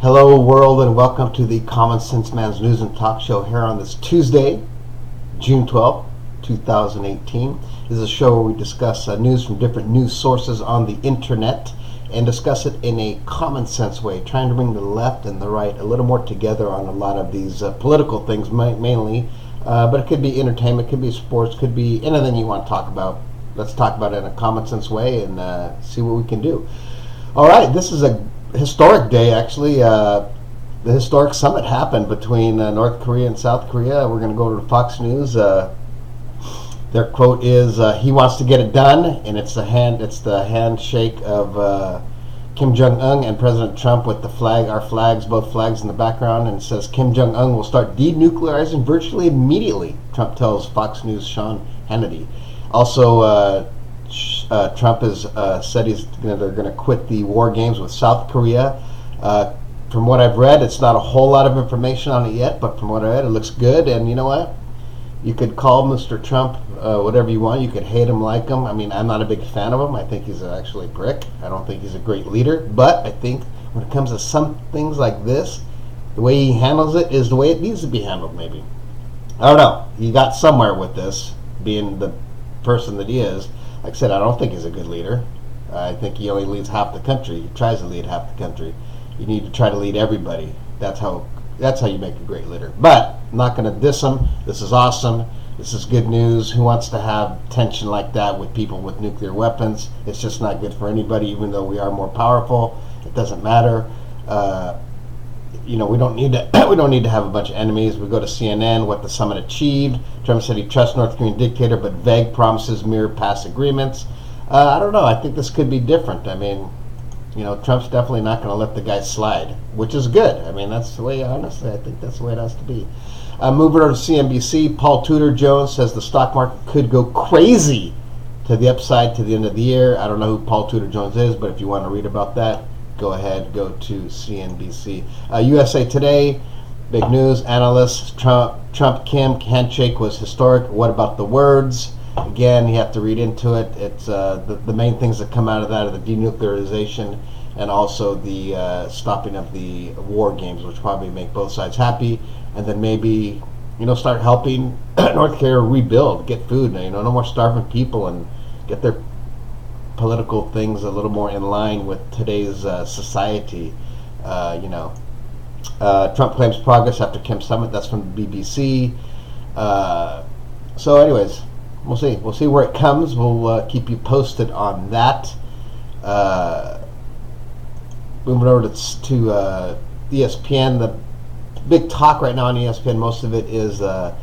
Hello, world, and welcome to the Common Sense Man's News and Talk Show here on this Tuesday, June 12th, 2018. This is a show where we discuss news from different news sources on the internet and discuss it in a common sense way, trying to bring the left and the right a little more together on a lot of these political things, mainly. But it could be entertainment, it could be sports, could be anything you want to talk about. Let's talk about it in a common sense way and see what we can do. All right, this is a historic day, actually. The historic summit happened between North Korea and South Korea. We're going to go over to Fox News. Their quote is, "He wants to get it done," and it's the handshake of Kim Jong Un and President Trump with the flag, our flags, both flags in the background, and it says Kim Jong Un will start denuclearizing virtually immediately. Trump tells Fox News' Sean Hannity. Also, Trump has said they're going to quit the war games with South Korea. From what I've read, it's not a whole lot of information on it yet, but from what I read, it looks good. And you know what? You could call Mr. Trump whatever you want. You could hate him, like him. I mean, I'm not a big fan of him. I think he's actually a prick. I don't think he's a great leader. But I think when it comes to some things like this, the way he handles it is the way it needs to be handled, maybe. I don't know. He got somewhere with this, being the person that he is. Like I said, I don't think he's a good leader. I think he only leads half the country. He tries to lead half the country. You need to try to lead everybody. That's how you make a great leader. But I'm not going to diss him. This is awesome. This is good news. Who wants to have tension like that with people with nuclear weapons? It's just not good for anybody, even though we are more powerful. It doesn't matter. We don't need to we don't need to have a bunch of enemies. We go to CNN, what the summit achieved. Trump said he trusts North Korean dictator, but vague promises mirror past agreements. I don't know. I think this could be different. I mean, Trump's definitely not going to let the guy slide, which is good. I mean, that's the way, honestly, I think that's the way it has to be. Moving over to CNBC, Paul Tudor Jones says the stock market could go crazy to the upside to the end of the year. I don't know who Paul Tudor Jones is, but if you want to read about that, go ahead, go to CNBC. USA Today, big news, analysts, Trump-Kim handshake was historic. What about the words? Again, you have to read into it. It's the main things that come out of that are the denuclearization and also the stopping of the war games, which probably make both sides happy. And then maybe, start helping North Korea rebuild, get food, no more starving people, and get their political things a little more in line with today's society. Trump claims progress after Kim summit. That's from the BBC. So anyways, we'll see. We'll see where it comes. We'll keep you posted on that. Moving over to ESPN. The big talk right now on ESPN, most of it is the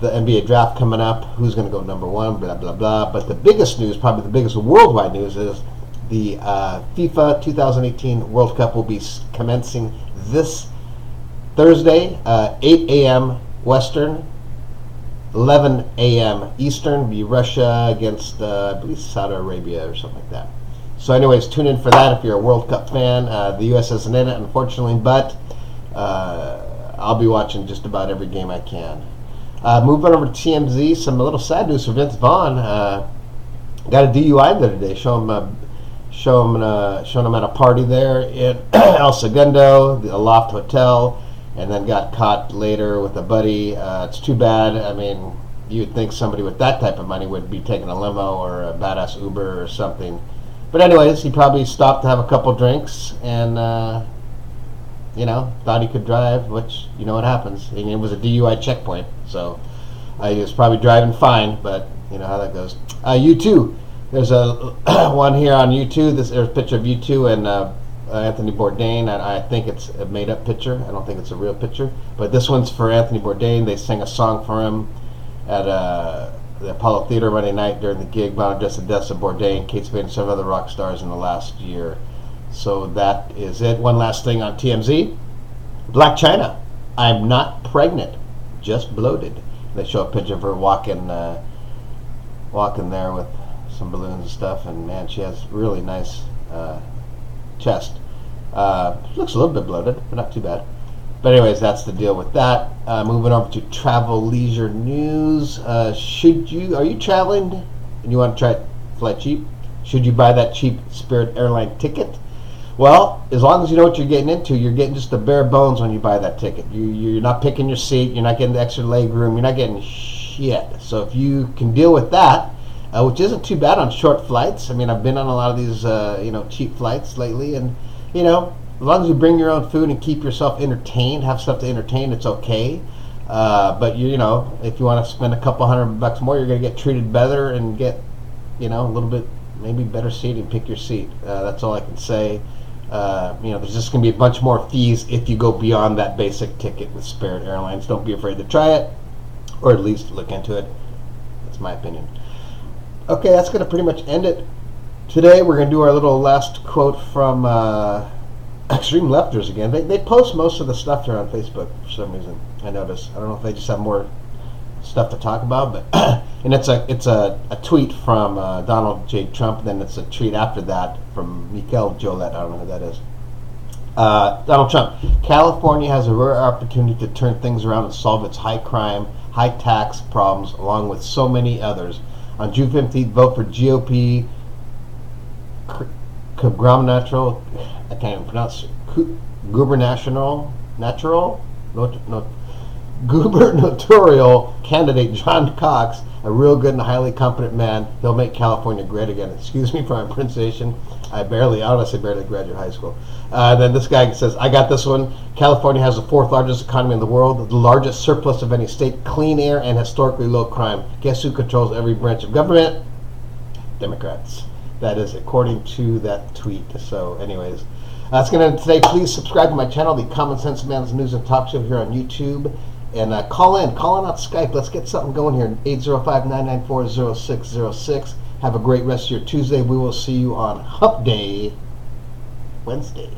NBA draft coming up. Who's going to go number one, blah, blah, blah. But the biggest news, probably the biggest worldwide news, is the FIFA 2018 World Cup will be commencing this Thursday, 8 a.m. Western, 11 a.m. Eastern. Be Russia against, I believe, Saudi Arabia or something like that. So anyways, tune in for that if you're a World Cup fan. The U.S. isn't in it, unfortunately, but I'll be watching just about every game I can. Moving over to TMZ, some a little sad news for Vince Vaughn. Got a DUI there today. Showing him at a party there in El Segundo, the Loft Hotel, and then got caught later with a buddy. It's too bad. I mean, you'd think somebody with that type of money would be taking a limo or a badass Uber or something. But anyways, he probably stopped to have a couple drinks and thought he could drive, which, you know what happens. It was a DUI checkpoint, so he was probably driving fine, but you know how that goes. U2, there's a one here on U2. There's a picture of U2 and Anthony Bourdain. I think it's a made-up picture. I don't think it's a real picture, but this one's for Anthony Bourdain. They sang a song for him at the Apollo Theater Monday night during the gig. Bound just the deaths of Bourdain, Kate Spade, and several other rock stars in the last year. So that is it. One last thing on TMZ. Black China. I'm not pregnant, just bloated. They show a picture of her walking there with some balloons and stuff, and man, she has really nice chest. Looks a little bit bloated, but not too bad. But anyways, that's the deal with that. Moving over to travel leisure news. Are you traveling and you want to try fly cheap? Should you buy that cheap Spirit airline ticket? Well, as long as you know what you're getting into, you're getting just the bare bones when you buy that ticket. You're not picking your seat. You're not getting the extra leg room. You're not getting shit. So if you can deal with that, which isn't too bad on short flights. I mean, I've been on a lot of these, cheap flights lately, and as long as you bring your own food and keep yourself entertained, have stuff to entertain, it's okay. But if you want to spend a couple $100 more, you're going to get treated better and get, a little bit maybe better seating. Pick your seat. That's all I can say. There's just going to be a bunch more fees if you go beyond that basic ticket with Spirit Airlines. Don't be afraid to try it, or at least look into it. That's my opinion. Okay, that's going to pretty much end it. Today we're going to do our little last quote from Extreme Lefters again. They post most of the stuff here on Facebook for some reason. I notice. I don't know if they just have more stuff to talk about, but and it's a tweet from Donald J. Trump. Then it's a tweet after that from Mikel Jolette. I don't know who that is. Donald Trump. California has a rare opportunity to turn things around and solve its high crime, high tax problems, along with so many others. On June 15th, vote for GOP gubernatorial. I can't even pronounce it. Gubernatorial candidate John Cox, a real good and highly competent man. He'll make California great again. Excuse me for my pronunciation. I honestly barely graduated high school. Then this guy says, I got this one. California has the fourth largest economy in the world, the largest surplus of any state, clean air, and historically low crime. Guess who controls every branch of government? Democrats. That is according to that tweet. So anyways, that's going to end today. Please subscribe to my channel, the Common Sense Man's News and Talk Show here on YouTube. And call in on Skype. Let's get something going here. 805-994-0606. Have a great rest of your Tuesday. We will see you on Hump Day, Wednesday.